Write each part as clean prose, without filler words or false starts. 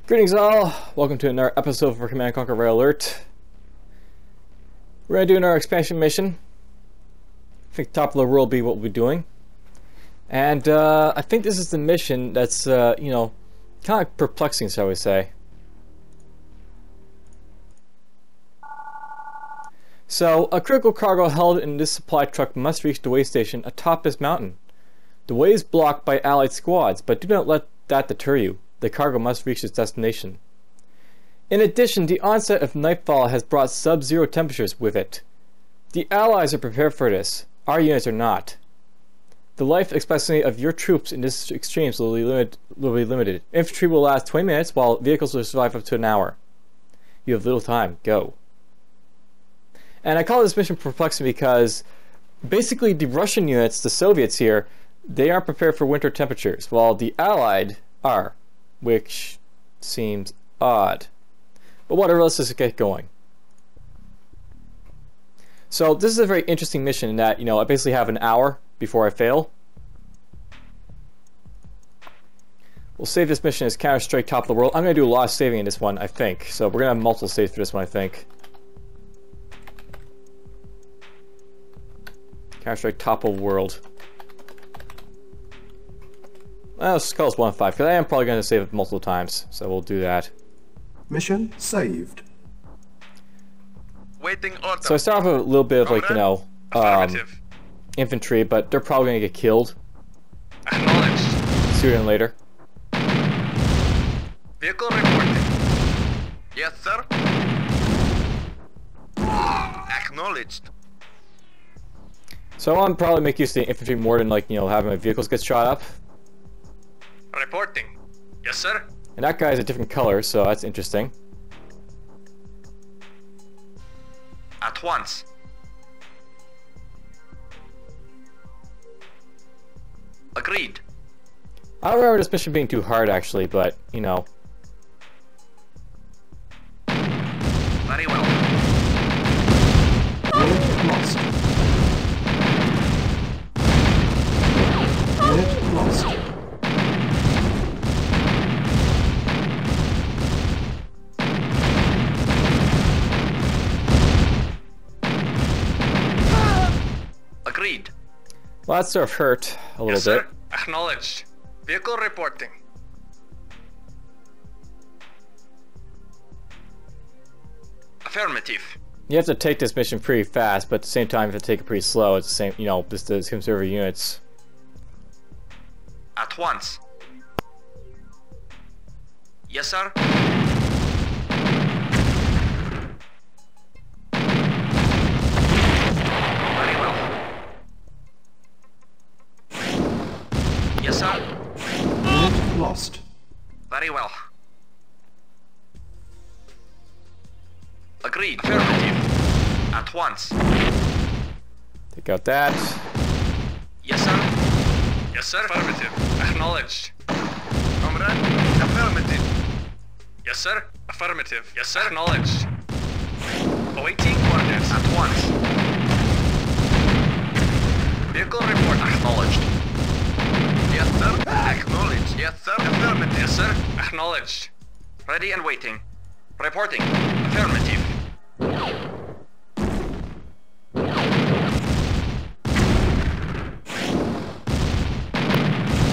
Greetings all, welcome to another episode for Command & Conquer Red Alert. We're going to do another expansion mission. I think top of the world will be what we'll be doing. And I think this is the mission that's, you know, kind of perplexing, shall we say. So, a critical cargo held in this supply truck must reach the way station atop this mountain. The way is blocked by allied squads, but do not let that deter you. The cargo must reach its destination. In addition, the onset of nightfall has brought sub-zero temperatures with it. The Allies are prepared for this. Our units are not. The life expectancy of your troops in this extremes will be limited. Infantry will last 20 minutes, while vehicles will survive up to an hour. You have little time. Go. And I call this mission perplexing because basically the Russian units, the Soviets here, they aren't prepared for winter temperatures, while the Allied are. Which seems odd. But whatever, let's just get going. So this is a very interesting mission in that, you know, I basically have an hour before I fail. We'll save this mission as Counterstrike top of the world. I'm going to do a lot of saving in this one, I think. So we're going to have multiple saves for this one, I think. Counterstrike top of the world. Well, let's call this 1-5, because I am probably going to save it multiple times, so we'll do that. Mission saved. Waiting order. So I start off with a little bit of, like, you know, infantry, but they're probably going to get killed. Acknowledged. Sooner than later. Vehicle reporting. Yes, sir. Acknowledged. So I want to probably make use of the infantry more than, like, you know, having my vehicles get shot up. Reporting. Yes, sir. And that guy is a different color, so that's interesting. At once. Agreed. I don't remember this mission being too hard, actually, but, you know. Very well. Unit lost. Unit lost. Agreed. Well, that sort of hurt a little Yes, sir. bit. Acknowledged. Vehicle reporting. Affirmative. You have to take this mission pretty fast, but at the same time you have to take it pretty slow. It's the same, you know, just the conservative units. At once. Yes, sir. Very well. Yes, sir. Unit lost. Very well. Agreed. Affirmative. At once. Take out that. Yes, sir. Yes, sir. Affirmative. Acknowledged. Comrade. Affirmative. Yes, sir. Affirmative. Yes, sir. Acknowledged. Awaiting orders. At once. Vehicle report. Acknowledged. Yes, sir. Acknowledged. Yes, sir. Affirmative. Yes, sir. Acknowledged. Ready and waiting. Reporting. Affirmative.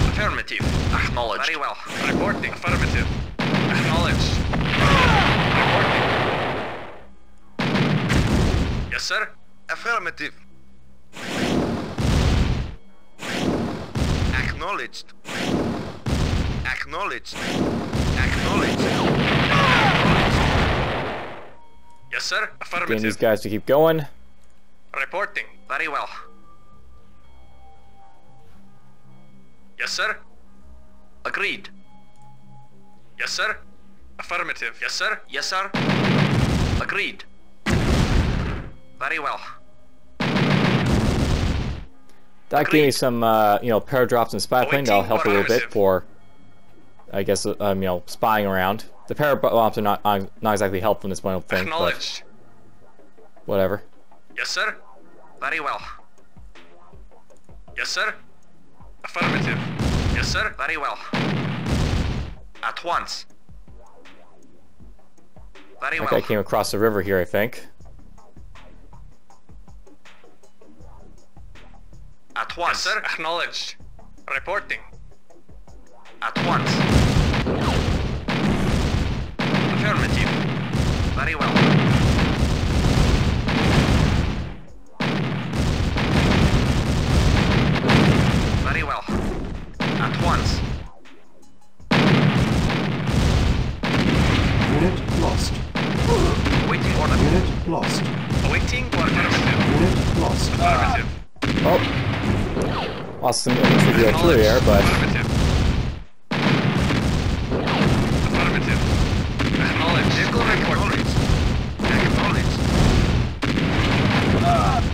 Affirmative. Acknowledged. Very well. Reporting. Affirmative. Acknowledged. Reporting. Yes, sir. Affirmative. Acknowledged. Acknowledged. Acknowledged. Yes, sir. Getting Affirmative. these guys to keep going. Reporting. Very well. Yes, sir. Agreed. Yes, sir. Affirmative. Yes, sir. Yes, sir. Agreed. Very well. That gave me some, you know, paradrops and spy plane. That'll help a little bit for, I guess, you know, spying around. The parabombs are not exactly helpful in this one, I don't think. Acknowledged. Whatever. Yes, sir. Very well. Yes, sir. Affirmative. Yes, sir. Very well. At once. Very That well. guy came across the river here, I think. At once. Yes, sir. Acknowledged. Reporting. At once. Affirmative. Very well. Very well. At once. Unit lost. Awaiting order. Unit lost. Awaiting order. Affirmative. Unit lost. Affirmative. Oh! Lost some infantry to the artillery there, but... Affirmative. Affirmative. Acknowledged. Vehicle report. Acknowledged.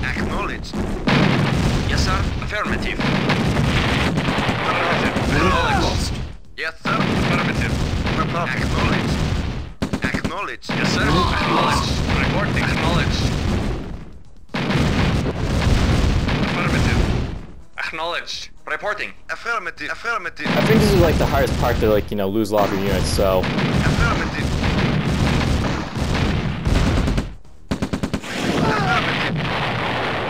Acknowledged. Yes, sir. Affirmative. Affirmative. Unit Acknowledged. lost. Yes, sir. Affirmative. Acknowledged. Acknowledged. Yes, sir. Acknowledged. Reporting. Acknowledged. Affirmative. Acknowledged. Reporting. Affirmative. Affirmative. I think this is like the hardest part to like, you know, lose a lot of your units, so... Affirmative. Affirmative.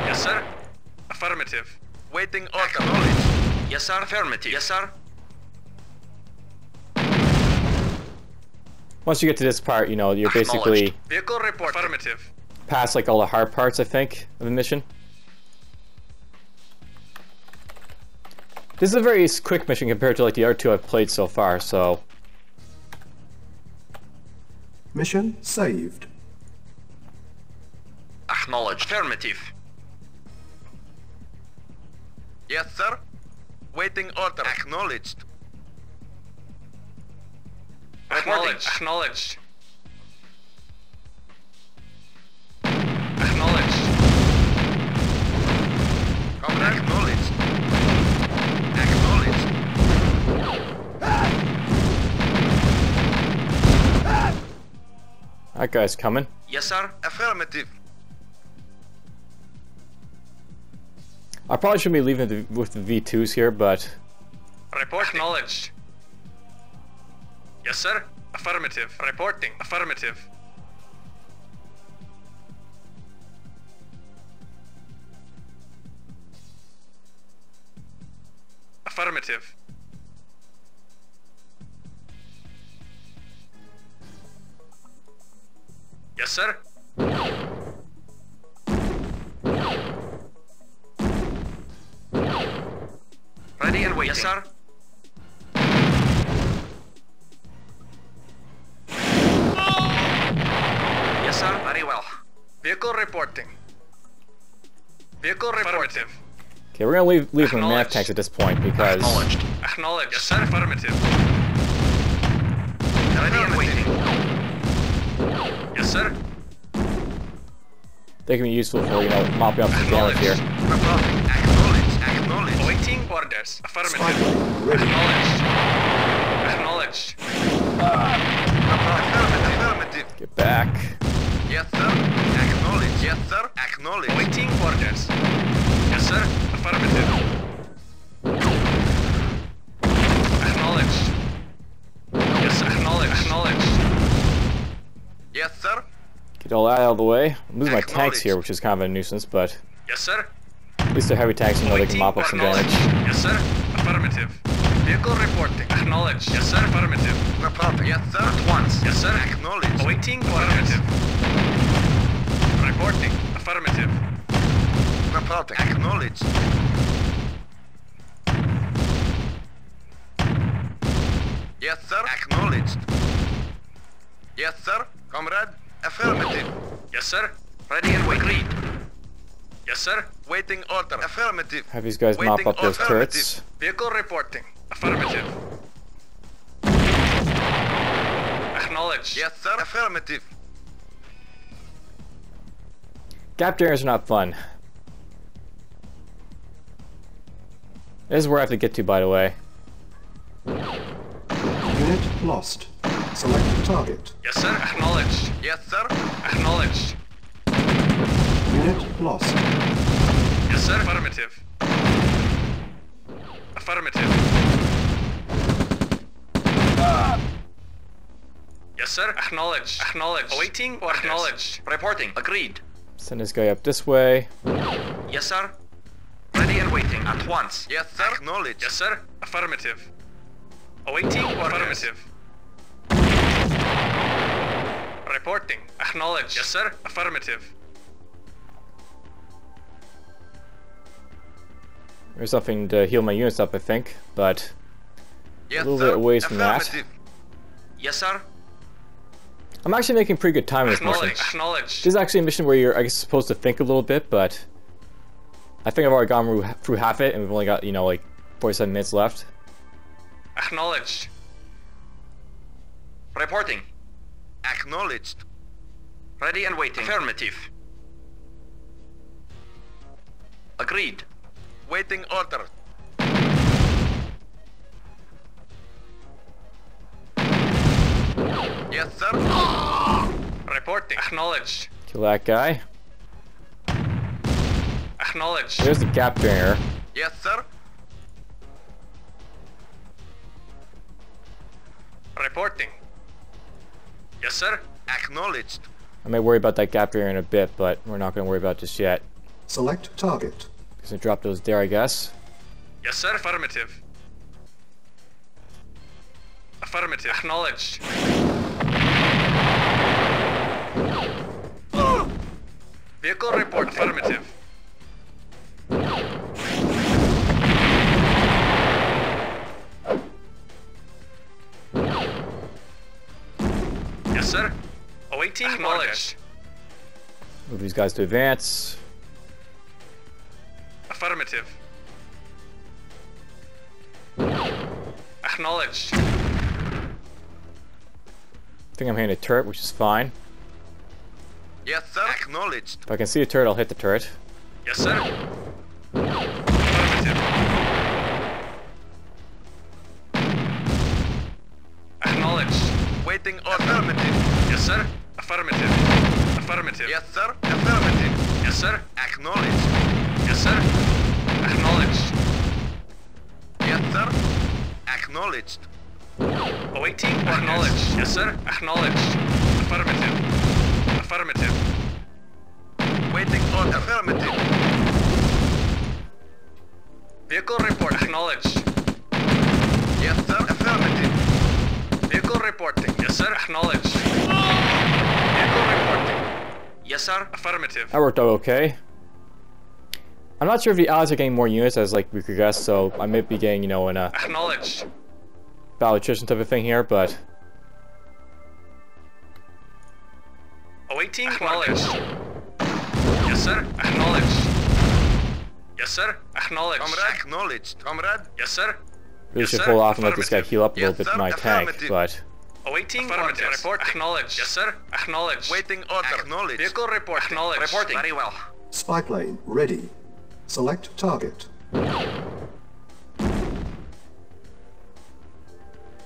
Yes, sir. Affirmative. Waiting order. Acknowledged. Yes, sir. Affirmative. Yes, sir. Once you get to this part, you know, you're basically Acknowledged. Vehicle report. Affirmative. past like all the hard parts, I think, of the mission. This is a very quick mission compared to like the other two I've played so far, so... Mission saved. Acknowledged. Affirmative. Yes, sir. Waiting order. Acknowledged. Acknowledged. Acknowledged. Acknowledged. Comrade. Acknowledged. Acknowledged. That guy's coming. Yes, sir. Affirmative. I probably shouldn't be leaving with the V2s here, but... Report acknowledged. Yes, sir. Affirmative. Reporting. Affirmative. Affirmative. Yes, sir. Ready and waiting. Yes, sir. Yes, sir. Very well. Vehicle reporting. Vehicle reporting. Okay, we're gonna leave with nav tanks at this point because... Acknowledged. Acknowledged. Yes, sir. Affirmative. Ready and waiting. Yes, sir. They can be useful for, you know, mopping up some damage here. Acknowledged. Acknowledged. Awaiting orders. Affirmative. Acknowledged. Acknowledged. Affirmative. Get back. Yes, sir. Acknowledged. Yes, sir. Acknowledged. Awaiting orders. Yes, sir. Affirmative. Acknowledged. Yes, acknowledged. Acknowledged. Yes, sir. Get all that out of the way. I'm losing my tanks here, which is kind of a nuisance, but... Yes, sir. At least they're heavy tanks, you know they can mop up some damage. Yes, sir. Affirmative. Vehicle reporting. Acknowledged. Yes, sir. Affirmative. Reporting. Yes, sir. At once. Yes, sir. Acknowledged. Awaiting. Affirmative. Reporting. Affirmative. Reporting. Acknowledged. Yes, sir. Acknowledged. Yes, sir. Comrade. Affirmative. Yes, sir. Ready and waiting. Agreed. Yes, sir. Waiting order. Affirmative. Have these guys mop up those turrets. Vehicle reporting. Affirmative. Acknowledged. Yes, sir. Affirmative. Gap areas are not fun. This is where I have to get to, by the way. Unit lost. Select target. Yes, sir. Acknowledged. Yes, sir. Acknowledged. Unit lost. Yes, sir. Affirmative. Affirmative. Yes, Yes, sir. Acknowledged. Acknowledged. Awaiting orders. Acknowledged. Reporting. Agreed. Send this guy up this way. Yes, sir. Ready and waiting at once. Yes, sir. Acknowledged. Yes, sir. Affirmative. Awaiting orders. Affirmative. Reporting. Acknowledged. Yes, sir. Affirmative. There's something to heal my units up, I think, but Yes, a little sir. bit away from that. Affirmative. Yes, sir. I'm actually making pretty good time in this mission. Acknowledged. Acknowledged. This is actually a mission where you're, I guess, supposed to think a little bit, but I think I've already gone through half it, and we've only got, you know, like 47 minutes left. Acknowledged. Reporting. Acknowledged. Ready and waiting. Affirmative. Agreed. Waiting order. Yes, sir. Reporting. Acknowledged. Kill that guy. Acknowledged. There's the gap barrier. Yes, sir. Reporting. Yes, sir. Acknowledged. I may worry about that gap barrier in a bit, but we're not going to worry about it just yet. Select target. Just gonna drop those there, I guess. Yes, sir. Affirmative. Affirmative. Acknowledged. Vehicle report. Affirmative. Yes, sir. Awaiting. Acknowledged. Move these guys to advance. Affirmative. Acknowledged. I think I'm hitting a turret, which is fine. Yes, sir. Acknowledged. If I can see a turret, I'll hit the turret. Yes, sir. Affirmative. Acknowledged. Waiting order. Affirmative. Yes, sir. Affirmative. Affirmative. Yes, sir. Affirmative. Yes, sir. Acknowledged. Yes, sir. Acknowledged. Yes, sir. Acknowledged. Awaiting. Acknowledged. Yes, sir. Acknowledged. Affirmative. Affirmative. Waiting order. Affirmative. Vehicle report. Acknowledged. Yes, sir. Affirmative. Vehicle reporting. Yes, sir. Acknowledged. Vehicle reporting. Yes, sir. Affirmative. That worked out okay. I'm not sure if the allies are getting more units as like we progress, so I might be getting, you know, in a Acknowledged. battle attrition type of thing here, but Awaiting. Acknowledged. Yes, sir. Acknowledged. Yes, sir. Acknowledged. Comrade. Acknowledged. Comrade. Yes, sir. really Yes, should sir. hold off and let this guy Affirmative. heal up a little Yes, bit sir. to my tank, Affirmative. but Awaiting. Affirmative. Report. Acknowledged. Yes, sir. Acknowledged. Waiting order. Acknowledged. Vehicle report. Acknowledged. Reporting. Very well. Spy plane ready. Select target.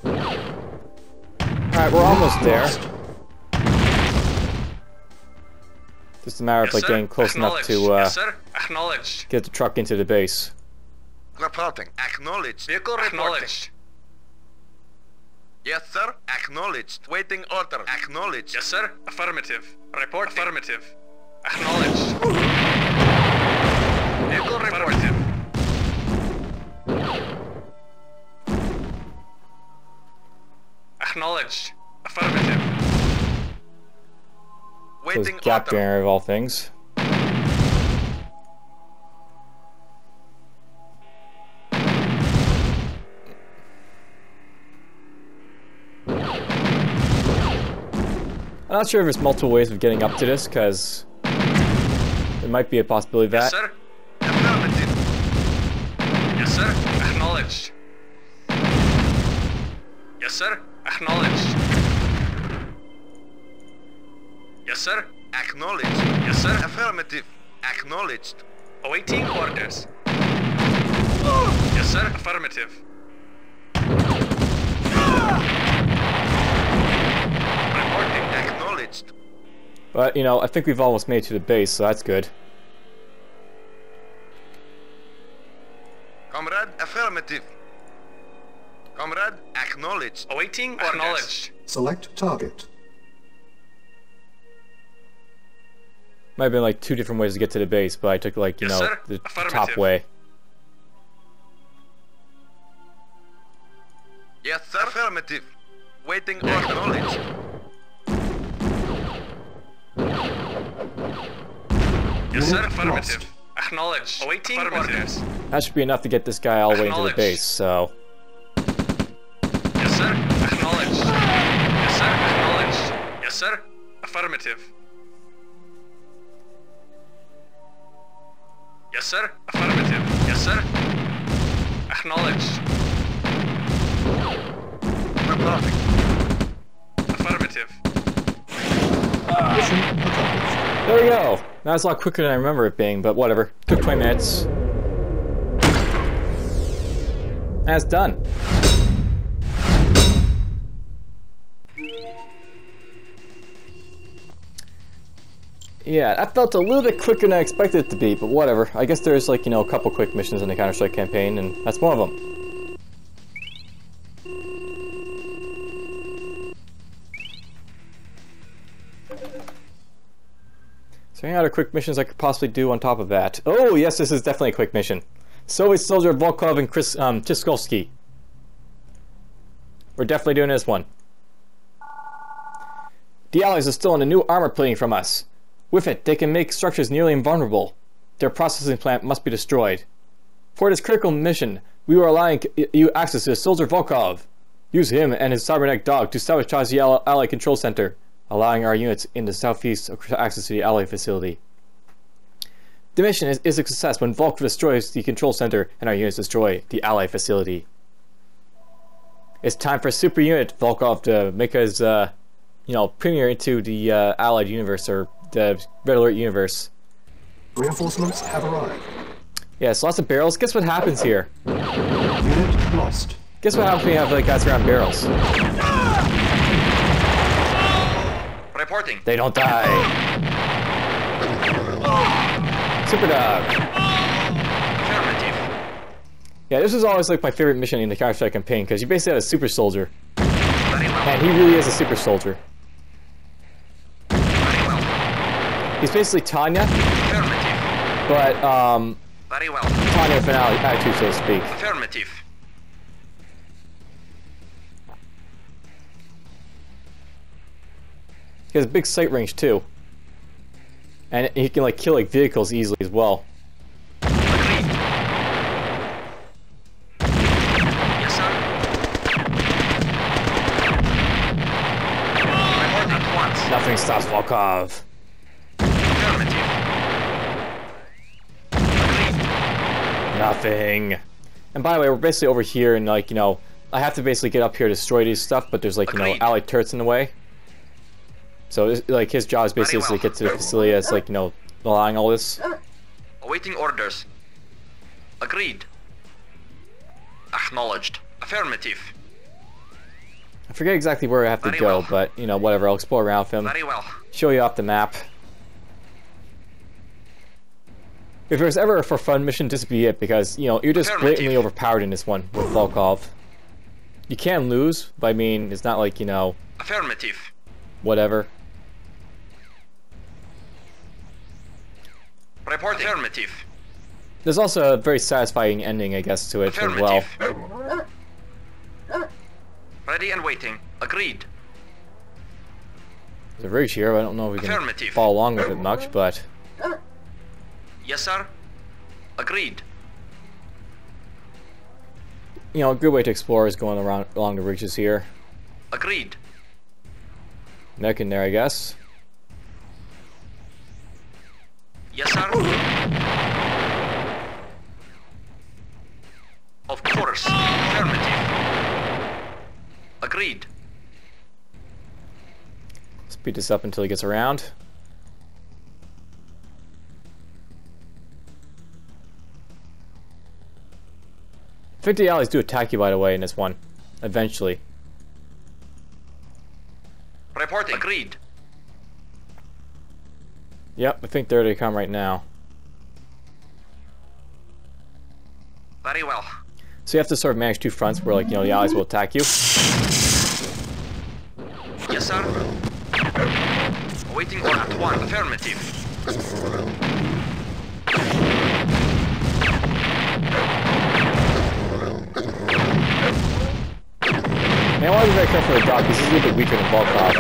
alright, we're almost there. Lost. Just a matter of Yes, like sir. getting close enough Acknowledged. to Yes, sir. Acknowledged. get the truck into the base. Reporting. Acknowledged. Vehicle acknowledged. Yes, sir. Acknowledged. Waiting order. Acknowledged. Yes, sir. Affirmative. Report. Affirmative. Acknowledged. Vehicle affirmative. Acknowledged. Affirmative. Those Waiting gap order. barrier of all things. I'm not sure if there's multiple ways of getting up to this, because there might be a possibility of Yes, that. sir. Affirmative. Yes, sir. Acknowledged. Yes, sir. Acknowledged. Yes, sir. Acknowledged. Yes, sir. Affirmative. Acknowledged. Awaiting orders. Yes, sir. Affirmative. Reporting. Acknowledged. But, you know, I think we've almost made it to the base, so that's good. Comrade, affirmative. Comrade, acknowledged. Awaiting orders. Acknowledged. Select target. Might have been like 2 different ways to get to the base, but I took like, you Yes, know, sir. the Affirmative. top way. Yes, sir. Affirmative. Waiting or acknowledged. Yes, sir. Unit Affirmative. lost. Acknowledged. Awaiting orders. That should be enough to get this guy all the way into the Acknowledged. base, so... Yes, sir. Acknowledged. Yes, sir. Acknowledged. Yes, sir. Affirmative. Yes, sir. Affirmative. Yes, sir. Acknowledged. Reporting. Affirmative. Mission accomplished. There we go! That was a lot quicker than I remember it being, but whatever. Took 20 minutes. That's done. Yeah, that felt a little bit quicker than I expected it to be, but whatever. I guess there's like, you know, a couple quick missions in the Counterstrike campaign, and that's one of them. So any other quick missions I could possibly do on top of that? Oh, yes, this is definitely a quick mission. So is Soldier Volkov and Chitzkoi. We're definitely doing this one. The Allies are still in a new armor plating from us. With it, they can make structures nearly invulnerable. Their processing plant must be destroyed. For this critical mission, we were allowing you access to Soldier Volkov. Use him and his cybernetic dog to sabotage the Allied control center, allowing our units in the southeast access to the Allied facility. The mission is a success when Volkov destroys the control center and our units destroy the Allied facility. It's time for Super Unit Volkov to make his, you know, premiere into the Allied universe, or the Red Alert universe. Reinforcements have arrived. Yes, lots of barrels. Guess what happens here? Unit lost. Guess what happens when you have like guys around barrels? Reporting. They don't die. Super dog. Affirmative. Yeah, this is always like my favorite mission in the Counter-Strike campaign, because you basically have a super soldier. Very well. And he really is a super soldier. Very well. He's basically Tanya, Affirmative. but Very well. Tanya with an attitude, so to speak. Affirmative. He has a big sight range too. And he can like kill like vehicles easily as well. Agreed. Yes, sir. Report at once. Nothing stops Volkov. Affirmative. Agreed. Nothing. And by the way, we're basically over here, and like, you know, I have to basically get up here to destroy these stuff, but there's like, you know, Agreed. Allied turrets in the way. So like his job is basically Very well. to get to the facility that's like, you know, allowing all this. Awaiting orders. Agreed. Acknowledged. Affirmative. I forget exactly where I have to Very go, well. but you know, whatever. I'll explore around with him, Very well. show you off the map. If there's ever a for fun mission, this would be it, because you know you're just Affirmative. blatantly overpowered in this one with Volkov. You can lose, but I mean, it's not like, you know, Affirmative. whatever. Reporting. Affirmative. There's also a very satisfying ending, I guess, to it as well. Affirmative. Ready and waiting. Agreed. There's a ridge here. I don't know if we can Affirmative. follow along with it much, but Yes, sir. Agreed. you know, a good way to explore is going around along the ridges here. Agreed. Mech in there, I guess. Yes, sir. Of course. Affirmative. Agreed. Speed this up until he gets around. I think the allies do attack you, by the way, in this one. Eventually. Reporting. Agreed. Yep, I think there they come right now. Very well. So you have to sort of manage two fronts where, like, you know, the allies will attack you. Yes, sir. Awaiting order at one. Affirmative. Man, I want to be very careful with the dog because he's a little bit weaker than Volkov.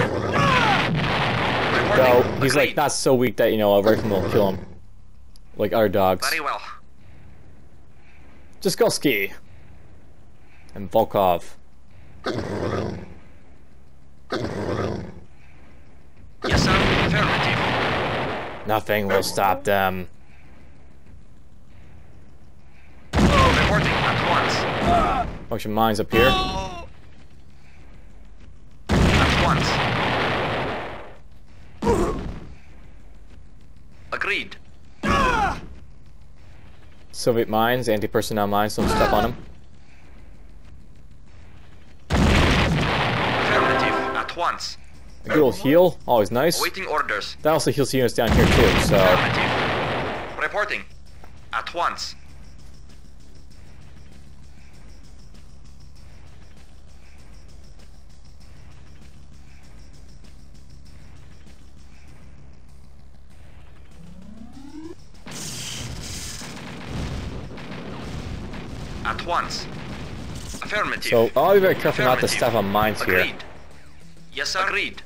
Though, he's like not so weak that, you know, a rifleman will kill him. Like other dogs. Very well. Chitzkoi. And Volkov. Yes, sir. Affirmative. Nothing will stop them. Reporting at once. Function mines up here. At once. Agreed. Soviet mines, anti-personnel mines, don't step on them. Affirmative. At once. A good old heal, always nice. Awaiting orders. That also heals units down here too, so... Affirmative. Reporting. At once. At once. Affirmative. So, I'll be very careful not to Affirmative. step on mines here. Agreed. Yes, sir. Agreed.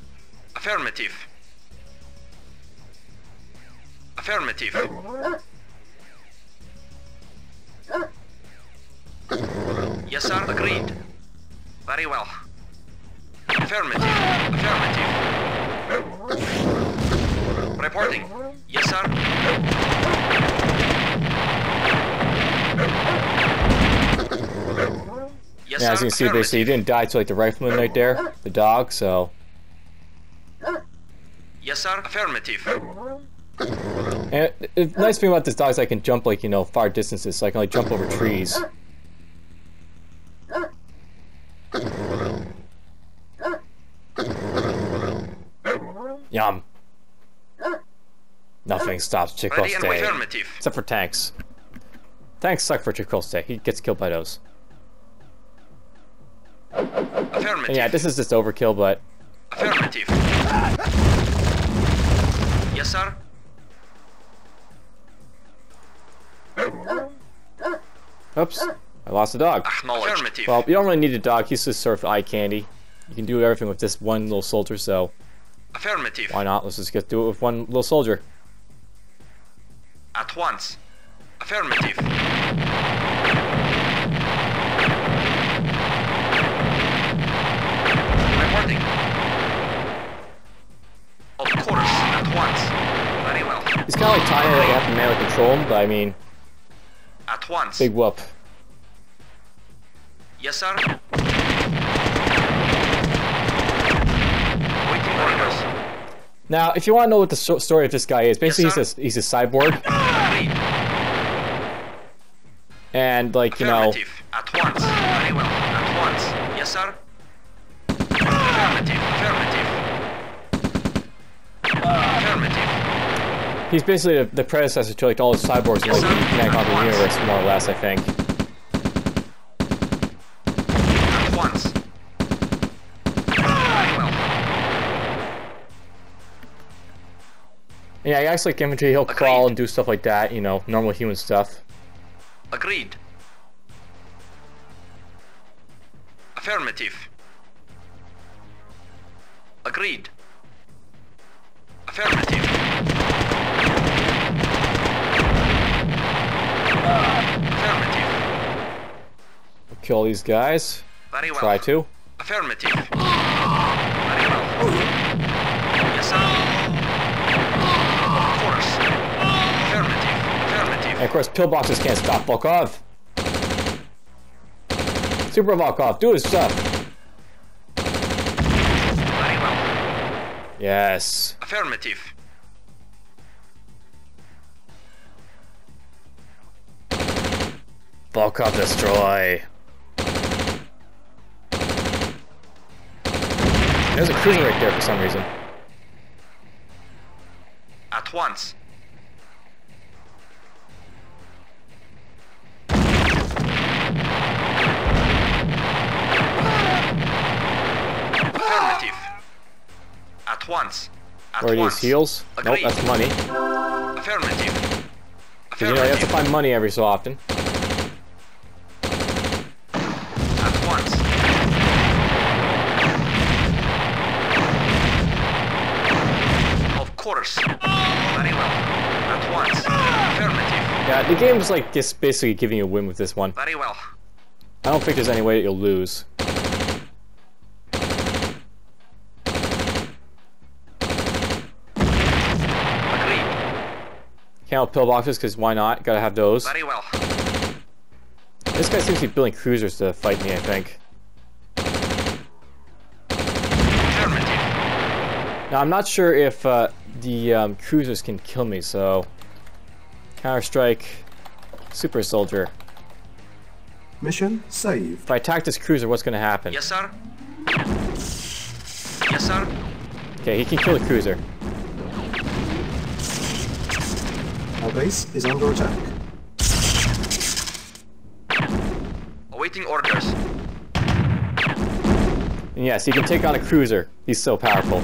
Affirmative. Affirmative. Yes, sir. Agreed. Very well. Affirmative. Affirmative. Reporting. Yes, sir. Yes, Yeah, as sir. you can see, basically, he didn't die to like the rifleman right there, the dog, so... Yes, sir. Affirmative. And the nice thing about this dog is I can jump, like, you know, far distances, so I can, like, jump over trees. Yum. Nothing stops Ready and Chitzkoi. affirmative. Except for tanks. Tanks suck for Chitzkoi. He gets killed by those. Affirmative. And yeah, this is just overkill, but... Affirmative. Yes, sir. Oops. I lost a dog. Acknowledged. Affirmative. Well, you don't really need a dog. He's just sort of eye candy. You can do everything with this one little soldier, so... Affirmative. Why not? Let's just do it with one little soldier. At once. Affirmative. Reporting. Of course, at once. Very well. He's kind of like tiny, like you have to manually control him, but I mean... At once. Big whoop. Yes, sir. Waiting orders. Now, if you want to know what the story of this guy is, basically Yes, he's a cyborg, Agreed. and like, you know... Affirmative. At once. Very well. At once. Yes, sir. Affirmative. Affirmative. Affirmative. He's basically the predecessor to like all the cyborgs in like the Command Conquer universe, more or less, I think. At once. Very well. Yeah, he acts like infantry, he'll crawl and do stuff like that, you know, normal human stuff. Agreed. Affirmative. Agreed. Affirmative. Affirmative. We'll kill these guys. Very well. Try to. Affirmative. Very well. Yes, sir. Of course. Affirmative. Affirmative. And of course, pillboxes can't stop Volkov. Super Volkov, do his stuff. Very well. Yes. Affirmative. Volkov destroy. There's a cruiser right there for some reason. At once. Affirmative. At once. Where are these heals? Nope, that's money. Affirmative. Because you know, you have to find money every so often. At once. Of course. Very well. At once. Affirmative. Yeah, the game's like just basically giving you a win with this one. Very well. I don't think there's any way that you'll lose. Agreed. Can't have pillboxes because why not? Gotta have those. Very well. This guy seems to be building cruisers to fight me, I think. Affirmative. Now, I'm not sure if the cruisers can kill me, so... Counterstrike, Super Soldier. Mission saved. If I attack this cruiser, what's gonna happen? Yes, sir. Yes, sir. Okay, he can kill the cruiser. Our base is under attack. Awaiting orders. And yes, he can take on a cruiser. He's so powerful.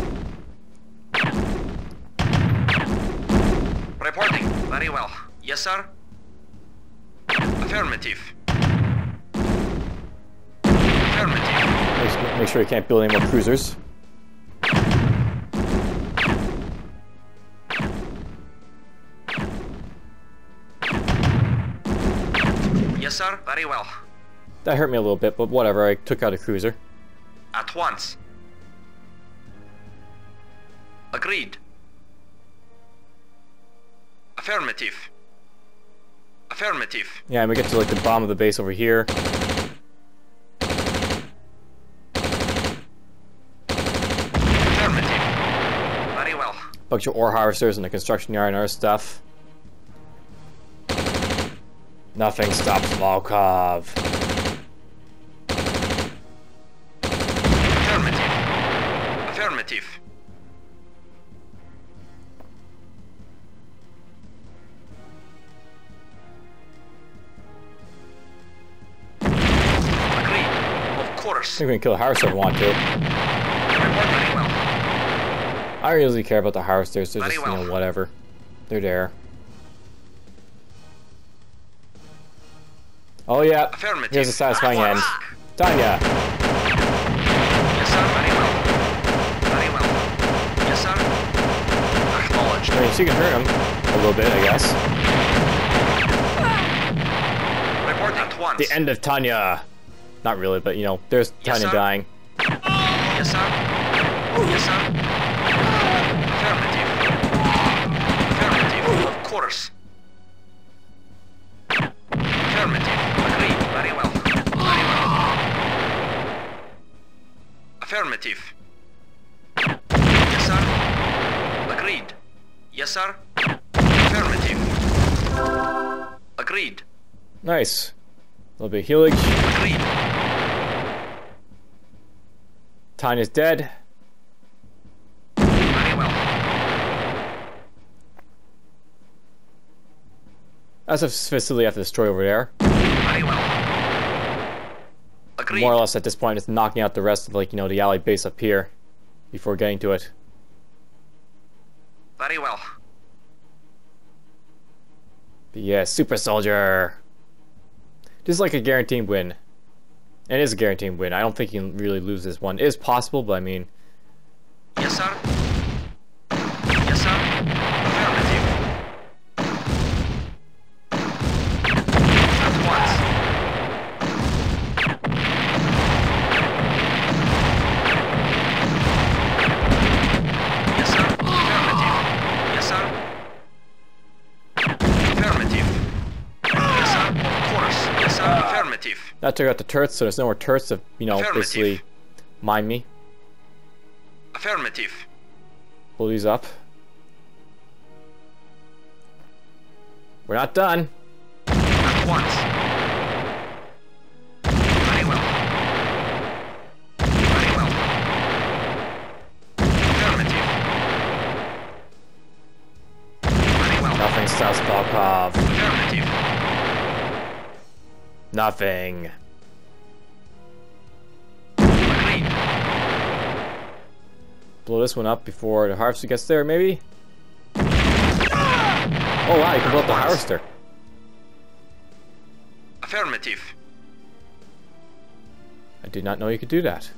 Reporting. Very well. Yes, sir. Affirmative. Affirmative. Make sure he can't build any more cruisers. Yes, sir. Very well. That hurt me a little bit, but whatever. I took out a cruiser. At once. Agreed. Affirmative. Affirmative. Yeah, and we get to like the bottom of the base over here. Affirmative. Very well. Bunch of ore harvesters in the construction yard and other stuff. Nothing stops Volkov. Affirmative. Affirmative. Agreed. Of I course. think we can kill a harvester if we want to. Report very well. I don't really care about the harvesters. They're just, Very well. you know, whatever. They're there. Oh yeah. Affirmative. Here's a satisfying At end. once. Tanya. Yes, sir. Very well. Very well. Yes, sir. Acknowledged. I mean, she can hurt him a little bit, I guess. Report at once. The end of Tanya. Not really, but you know, there's Yes, Tanya sir. dying. Yes, sir. Yes, sir. Affirmative. Affirmative. Of course. Affirmative. Agreed. Very well. Very well. Affirmative. Yes, sir. Agreed. Yes, sir. Affirmative. Agreed. Nice. A little bit of healage. Agreed. Tanya's dead. Very well. That's a facility I have to destroy over there. Very well. Agreed. More or less at this point, it's knocking out the rest of, like, you know, the allied base up here before getting to it. Very well. But yeah, Super Soldier. This is like a guaranteed win. It is a guaranteed win. I don't think you can really lose this one. It is possible, but I mean... Yes, sir. Yes, sir. Affirmative. At once. Yes, sir. Affirmative. Yes, sir. Affirmative. Yes, sir. Of course. Yes, sir. Affirmative. That took out the turrets, so there's no more turrets to, you know, Affirmative. basically mine me. Affirmative. Pull these up. We're not done. At once. Very well. Very well. Affirmative. Very well. Nothing stops Volkov. Affirmative. Nothing. Agreed. blow this one up before the harvester gets there, maybe? Oh wow, you can blow up the harvester. Affirmative. I did not know you could do that.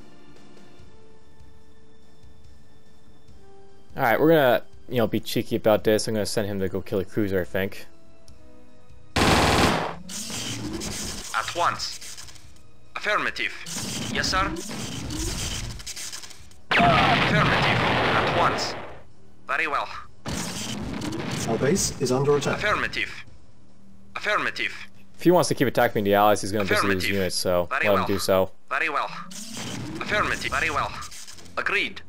Alright, we're gonna, be cheeky about this. I'm gonna send him to go kill a cruiser, I think. At once. Affirmative. Yes, sir. Affirmative. At once. Very well. Our base is under attack. Affirmative. Affirmative. If he wants to keep attacking the allies, he's gonna basically lose units, so let him do so. Very well. Affirmative. Very well. Agreed.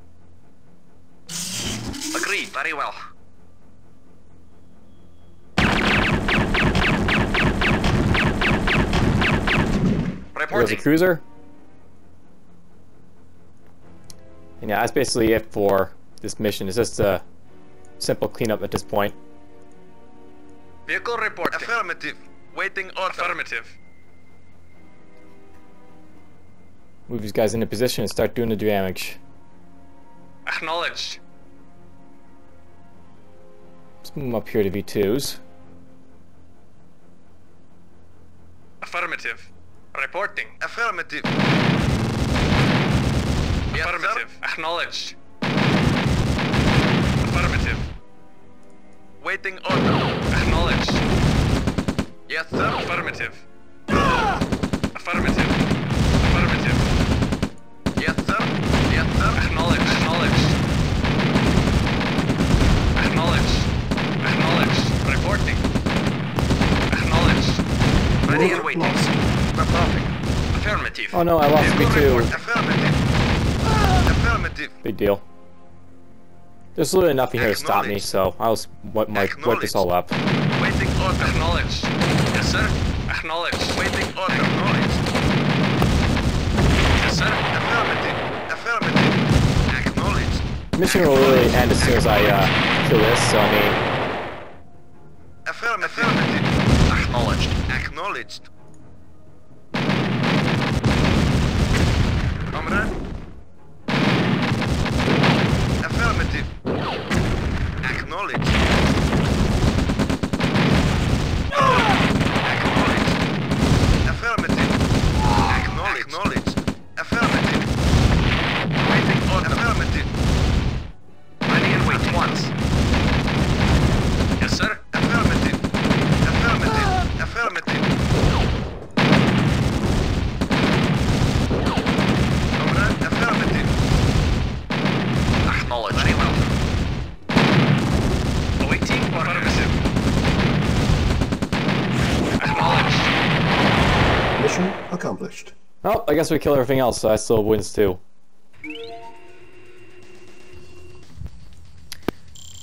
Agreed. Very well. There's a cruiser. And yeah, that's basically it for this mission. It's just a simple cleanup at this point. Vehicle report. Affirmative. Waiting order. Affirmative. Move these guys into position and start doing the damage. Acknowledged. Let's move them up here to V2s. Affirmative. Reporting. Affirmative. Yes, affirmative. Sir. Acknowledged. Affirmative. Waiting order. Acknowledged. Yes, sir. Affirmative. Affirmative. Affirmative. Yes, sir. Yes, sir. Acknowledged. Acknowledged. Acknowledged. Acknowledged. Reporting. Acknowledged. Ready and waiting. Reporting. Affirmative. Oh no, I lost V2. Affirmative. Affirmative. Big deal. There's literally nothing here to stop me, so I'll just wipe this all up. Waiting order. Acknowledged. Yes, sir. Acknowledged. Waiting order. Acknowledged. Yes, sir. Affirmative. Affirmative. Acknowledged. Mission will really end as soon as I kill this, so I mean... Affirmative. Affirmative. Acknowledged. Acknowledged. Comrade. Affirmative. Acknowledged. Acknowledged. Affirmative. Acknowledged. Acknowledged. Affirmative. Waiting on affirmative. Ready and wait once. Yes, sir. Affirmative. Affirmative. Affirmative. Comrade, affirmative. Acknowledged. Very well. Awaiting affirmative. Acknowledged. Mission accomplished. Oh, I guess we kill everything else, so that still wins too.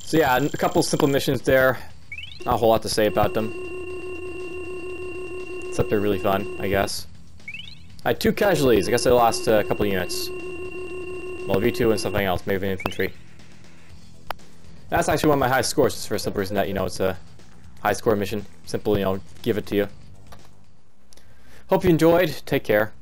So yeah, a couple simple missions there. Not a whole lot to say about them. Except they're really fun, I guess. I had 2 casualties. I guess I lost a couple units. Well, V2 and something else, maybe infantry. That's actually one of my high scores, just for the simple reason that, it's a high score mission. Simple, give it to you. Hope you enjoyed. Take care.